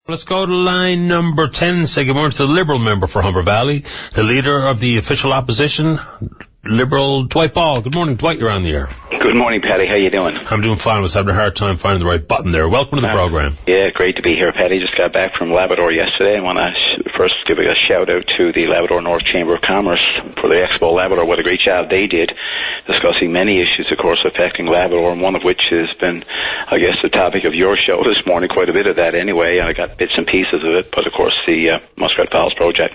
Let's go to line number 10. Say good morning to the Liberal member for Humber Valley, the leader of the official opposition, Liberal Dwight Ball. Good morning, Dwight. You're on the air. Good morning, Paddy. How you doing? I'm doing fine. I was having a hard time finding the right button there. Welcome to the program. Yeah, great to be here, Paddy. Just got back from Labrador yesterday. I want to first give a shout out to the Labrador North Chamber of Commerce for the Expo Labrador. What a great job they did, discussing many issues, of course, affecting Labrador, and one of which has been, I guess, the topic of your show this morning. Quite a bit of that anyway. I got bits and pieces of it, but of course the Muskrat Falls project.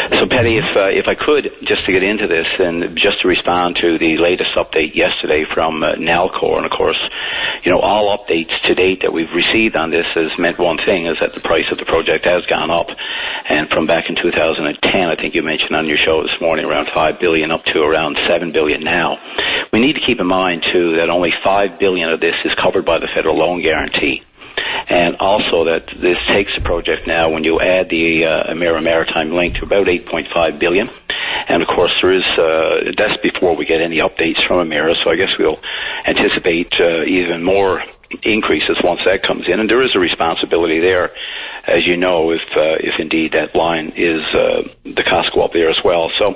So, Paddy, if I could, just to get into this and just to respond to the latest update yesterday from Nalcor, and of course, you know, all updates to date that we've received on this has meant one thing, is that the price of the project has gone up. And from back in 2010, I think you mentioned on your show this morning, around $5 billion up to around $7 billion now. We need to keep in mind, too, that only $5 billion of this is covered by the federal loan guarantee. And also that this takes the project now, when you add the Emera Maritime link, to about $8.5 billion. And of course there is, that's before we get any updates from Emera, so I guess we'll anticipate even more increases once that comes in. And there is a responsibility there, as you know, if indeed that line is, the costs go up there as well. So,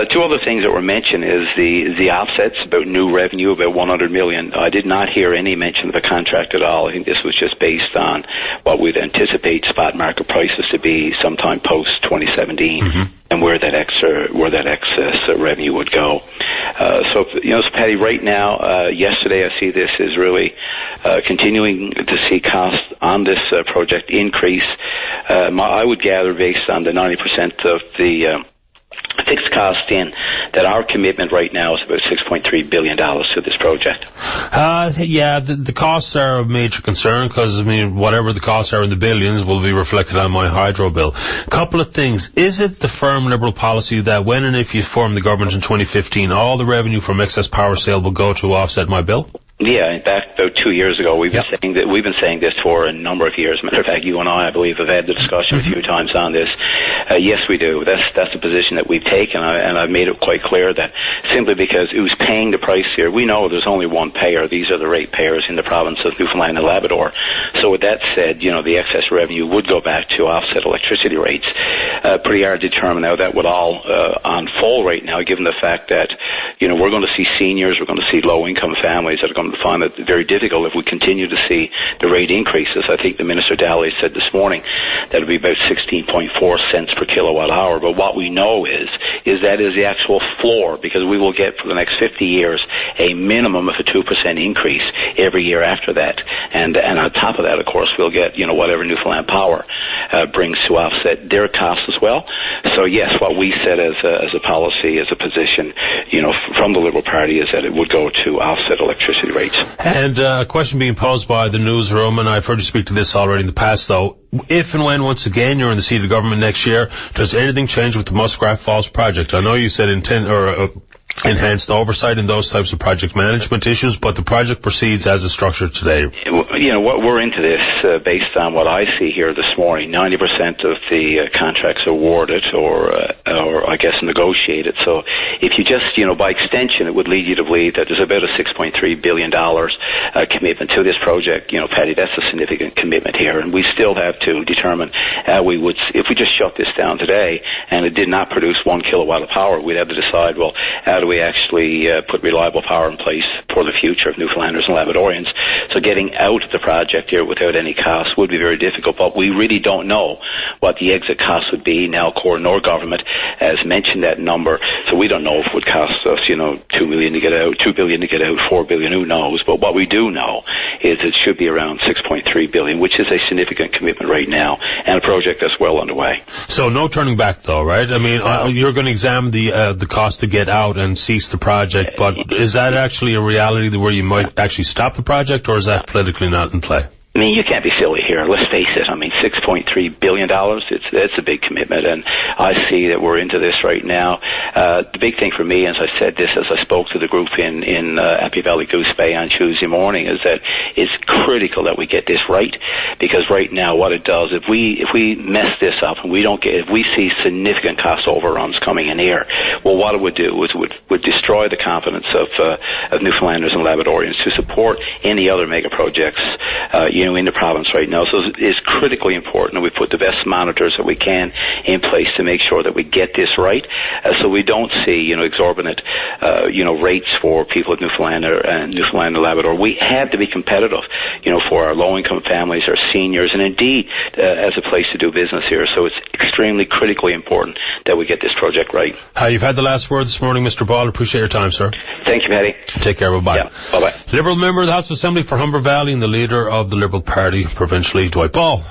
two other things that were mentioned is the offsets, about new revenue, about $100 million. I did not hear any mention of a contract at all. I think this was just based on what we'd anticipate spot market prices to be sometime post 2017, and where that excess revenue would go. So, you know, Paddy, right now, yesterday I see this is really continuing to see costs on this project increase. I would gather, based on the 90% of the fixed cost in, that our commitment right now is about $6.3 billion to this project. Yeah, the costs are a major concern, because, I mean, whatever the costs are in the billions will be reflected on my hydro bill. Couple of things. Is it the firm Liberal policy that when and if you form the government in 2015, all the revenue from excess power sale will go to offset my bill? Yeah, in fact, about 2 years ago, we've been saying this for a number of years. Matter of fact, you and I believe, have had the discussion a few times on this. Yes, we do. That's the position that we've taken, and I've made it quite clear that simply because who's paying the price here, we know there's only one payer. These are the rate payers in the province of Newfoundland and Labrador. So with that said, you know, the excess revenue would go back to offset electricity rates. Pretty hard to determine how that would all unfold right now, given the fact that, you know, we're going to see seniors, we're going to see low-income families that are going to find it very difficult if we continue to see the rate increases. I think the Minister Daly said this morning that it would be about 16.4 cents per kilowatt hour. But what we know is that is the actual floor, because we will get for the next 50 years a minimum of a 2% increase every year after that. And on top of that, of course, we'll get, you know, whatever Newfoundland Power brings to offset their costs as well. So yes, what we said as a policy, as a position, you know, from the Liberal Party, is that it would go to offset electricity rates. And a question being posed by the newsroom, and I've heard you speak to this already in the past, though. If and when, once again, you're in the seat of government next year, does anything change with the Muskrat Falls project? I know you said enhanced oversight in those types of project management issues, but the project proceeds as it's structured today. You know, what we're into this based on what I see here this morning. 90% of the contracts awarded, or I guess negotiated. So if you just, you know, by extension, it would lead you to believe that there's about a $6.3 billion commitment to this project. You know, Paddy, that's a significant commitment here, and we still have to determine how we would, if we just shut this down today and it did not produce 1 kilowatt of power, we'd have to decide, well, how do we actually put reliable power in place for the future of Newfoundlanders and Labradorians? So getting out of the project here without any cost would be very difficult, but we really don't know what the exit cost would be. Nalcor nor government has mentioned that number, so we don't know if it would cost us, you know, $2 billion to get out, $4 billion, who knows? But what we do know is it should be around $6.3 billion, which is a significant commitment right now, and a project that's well underway. So no turning back, though, right? I mean, you're going to examine the cost to get out and cease the project, but is that actually a reality where you might actually stop the project, or is that politically not in play? I mean, you can't be silly here. Let's face it. I mean, $6.3 billion, it's a big commitment, and I see that we're into this right now. The big thing for me, as I said this as I spoke to the group in Happy Valley Goose Bay on Tuesday morning, is that it's critical that we get this right, because right now what it does, if we mess this up and if we see significant cost overruns coming in here, well, what it would do is would destroy the confidence of Newfoundlanders and Labradorians to support any other mega projects, in the province right now. So it's critically important that we put the best monitors that we can in place to make sure that we get this right, so we don't see, exorbitant, rates for people of Newfoundland and Labrador. We have to be competitive, for our low-income families, our seniors, and indeed as a place to do business here. So it's extremely critically important that we get this project right. You've had the last word this morning, Mr. Ball. Appreciate your time, sir. Thank you, Paddy. Take care. Bye-bye. Yeah, bye-bye. Liberal member of the House of Assembly for Humber Valley and the leader of the Liberal Party provincially, Dwight Ball.